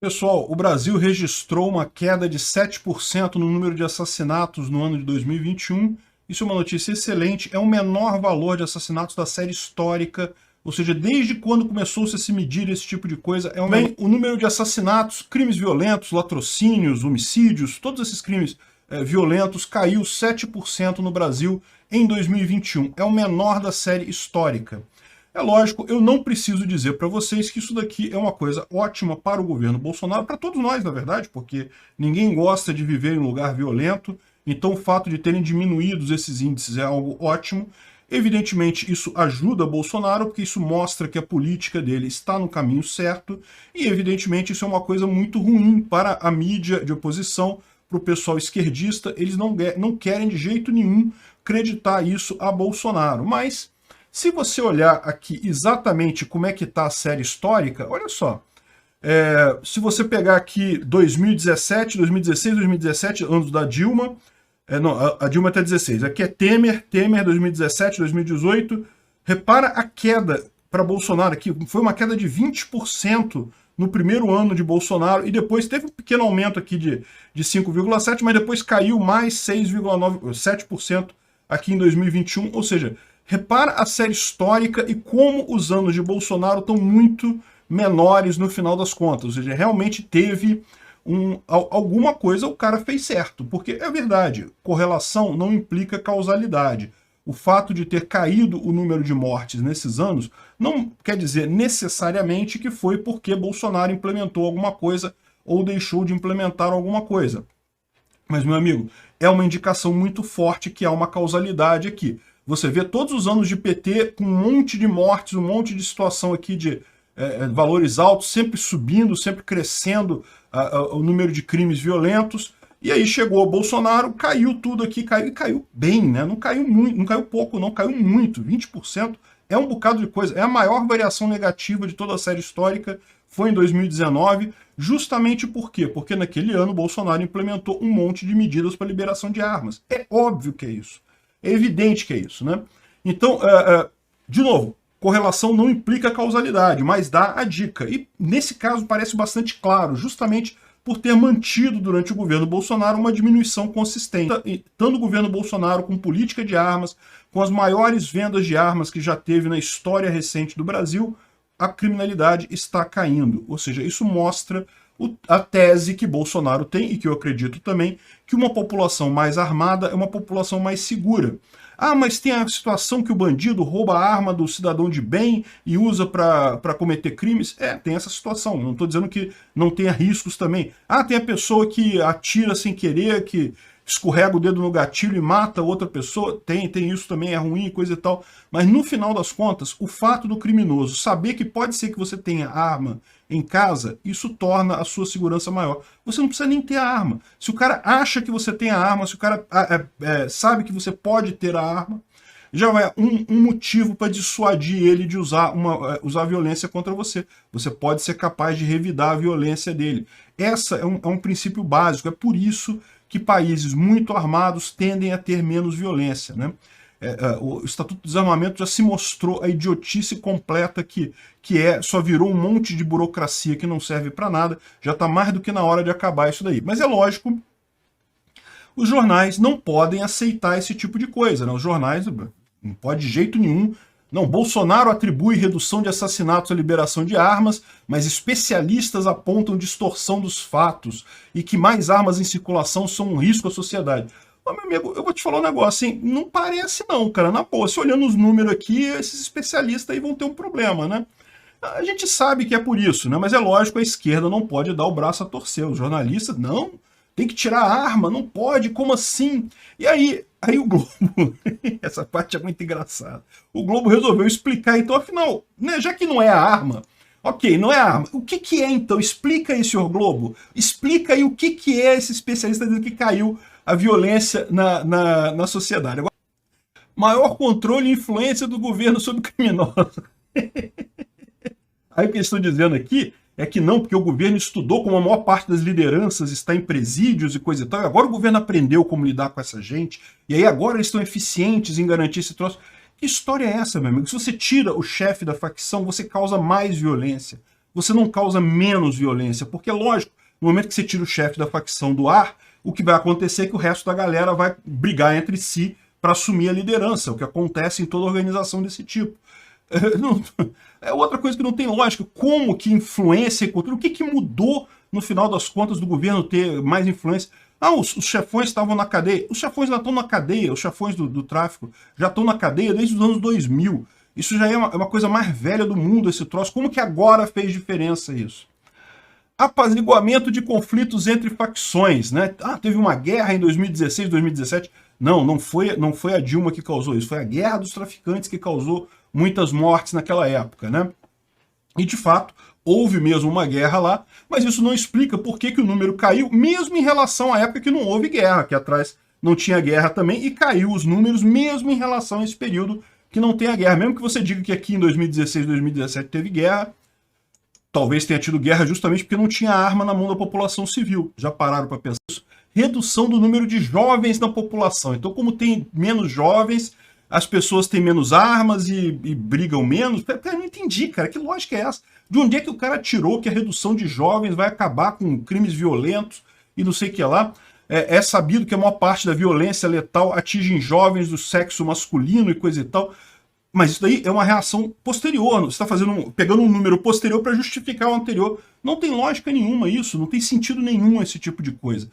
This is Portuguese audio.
Pessoal, o Brasil registrou uma queda de 7% no número de assassinatos no ano de 2021. Isso é uma notícia excelente, é o menor valor de assassinatos da série histórica, ou seja, desde quando começou-se a se medir esse tipo de coisa. O número de assassinatos, crimes violentos, latrocínios, homicídios, todos esses crimes violentos caiu 7% no Brasil em 2021. É o menor da série histórica. É lógico, eu não preciso dizer para vocês que isso daqui é uma coisa ótima para o governo Bolsonaro, para todos nós, na verdade, porque ninguém gosta de viver em um lugar violento, então o fato de terem diminuído esses índices é algo ótimo. Evidentemente, isso ajuda Bolsonaro, porque isso mostra que a política dele está no caminho certo, e evidentemente isso é uma coisa muito ruim para a mídia de oposição, para o pessoal esquerdista. Eles não querem de jeito nenhum acreditar isso a Bolsonaro, mas se você olhar aqui exatamente como é que está a série histórica, olha só. Se você pegar aqui 2017, 2016, 2017, anos da Dilma, não, a Dilma até 16, aqui é Temer, 2017, 2018, repara a queda para Bolsonaro aqui, foi uma queda de 20% no primeiro ano de Bolsonaro, e depois teve um pequeno aumento aqui de 5,7%, mas depois caiu mais 6,7% aqui em 2021, ou seja, repara a série histórica e como os anos de Bolsonaro estão muito menores no final das contas. Ou seja, realmente teve alguma coisa o cara fez certo. Porque é verdade, correlação não implica causalidade. O fato de ter caído o número de mortes nesses anos não quer dizer necessariamente que foi porque Bolsonaro implementou alguma coisa ou deixou de implementar alguma coisa. Mas, meu amigo, é uma indicação muito forte que há uma causalidade aqui. Você vê todos os anos de PT com um monte de mortes, um monte de situação aqui de valores altos, sempre subindo, sempre crescendo o número de crimes violentos. E aí chegou o Bolsonaro, caiu tudo aqui, caiu bem, né? Não caiu muito, não caiu pouco, não, caiu muito. 20% é um bocado de coisa. É a maior variação negativa de toda a série histórica, foi em 2019, justamente por quê? Porque naquele ano o Bolsonaro implementou um monte de medidas para liberação de armas. É óbvio que é isso. É evidente que é isso, né? Então, de novo, correlação não implica causalidade, mas dá a dica. E nesse caso parece bastante claro, justamente por ter mantido durante o governo Bolsonaro uma diminuição consistente. Tanto o governo Bolsonaro com política de armas, com as maiores vendas de armas que já teve na história recente do Brasil, a criminalidade está caindo. Ou seja, isso mostra a tese que Bolsonaro tem, e que eu acredito também, que uma população mais armada é uma população mais segura. Ah, mas tem a situação que o bandido rouba a arma do cidadão de bem e usa para cometer crimes? Tem essa situação. Não estou dizendo que não tenha riscos também. Ah, tem a pessoa que atira sem querer, que escorrega o dedo no gatilho e mata outra pessoa. Tem isso também, é ruim, coisa e tal. Mas no final das contas, o fato do criminoso saber que pode ser que você tenha arma em casa, isso torna a sua segurança maior. Você não precisa nem ter a arma. Se o cara acha que você tem a arma, se o cara sabe que você pode ter a arma, já é um motivo para dissuadir ele de usar a violência contra você. Você pode ser capaz de revidar a violência dele. Essa é um princípio básico. É por isso que países muito armados tendem a ter menos violência, né? O Estatuto do Desarmamento já se mostrou a idiotice completa que só virou um monte de burocracia que não serve para nada. Já está mais do que na hora de acabar isso daí. Mas é lógico, os jornais não podem aceitar esse tipo de coisa, né? Os jornais não pode de jeito nenhum. Não, Bolsonaro atribui redução de assassinatos à liberação de armas, mas especialistas apontam distorção dos fatos e que mais armas em circulação são um risco à sociedade. Ô, meu amigo, eu vou te falar um negócio, assim, não parece não, cara. Na boa, se olhando os números aqui, esses especialistas aí vão ter um problema, né? A gente sabe que é por isso, né? Mas é lógico, a esquerda não pode dar o braço a torcer. Os jornalistas, não, tem que tirar a arma, não pode, como assim? E aí o Globo, essa parte é muito engraçada, o Globo resolveu explicar, então, afinal, né, já que não é a arma, ok, não é a arma, o que é então? Explica aí, senhor Globo, explica aí o que é esse especialista dizendo que caiu a violência na sociedade. Agora, maior controle e influência do governo sobre criminosos. Aí o que eles estão dizendo aqui é que não, porque o governo estudou como a maior parte das lideranças está em presídios e coisa e tal, e agora o governo aprendeu como lidar com essa gente, e aí agora eles estão eficientes em garantir esse troço. Que história é essa, meu amigo? Se você tira o chefe da facção, você causa mais violência. você não causa menos violência, porque, lógico, no momento que você tira o chefe da facção do ar, o que vai acontecer é que o resto da galera vai brigar entre si para assumir a liderança, o que acontece em toda organização desse tipo. É outra coisa que não tem lógica. Como que influência e cultura? O que mudou no final das contas do governo ter mais influência? Ah, os chefões estavam na cadeia. Os chefões já estão na cadeia, os chefões do tráfico já estão na cadeia desde os anos 2000. Isso já é uma coisa mais velha do mundo, esse troço. Como que agora fez diferença isso? Apaziguamento de conflitos entre facções, né? Ah, teve uma guerra em 2016, 2017. Não foi a Dilma que causou isso, foi a guerra dos traficantes que causou muitas mortes naquela época, né? E, de fato, houve mesmo uma guerra lá, mas isso não explica por que o número caiu, mesmo em relação à época que não houve guerra, que atrás não tinha guerra também, e caiu os números mesmo em relação a esse período que não tem a guerra. Mesmo que você diga que aqui em 2016, 2017 teve guerra, talvez tenha tido guerra justamente porque não tinha arma na mão da população civil. Já pararam para pensar isso? Redução do número de jovens na população. Então, como tem menos jovens, as pessoas têm menos armas e brigam menos. Eu não entendi, cara. Que lógica é essa? De onde é que o cara tirou que a redução de jovens vai acabar com crimes violentos e não sei o que lá? É sabido que a maior parte da violência letal atinge jovens do sexo masculino e coisa e tal. Mas isso daí é uma reação posterior. Você está pegando um número posterior para justificar o anterior. Não tem lógica nenhuma isso, não tem sentido nenhum esse tipo de coisa.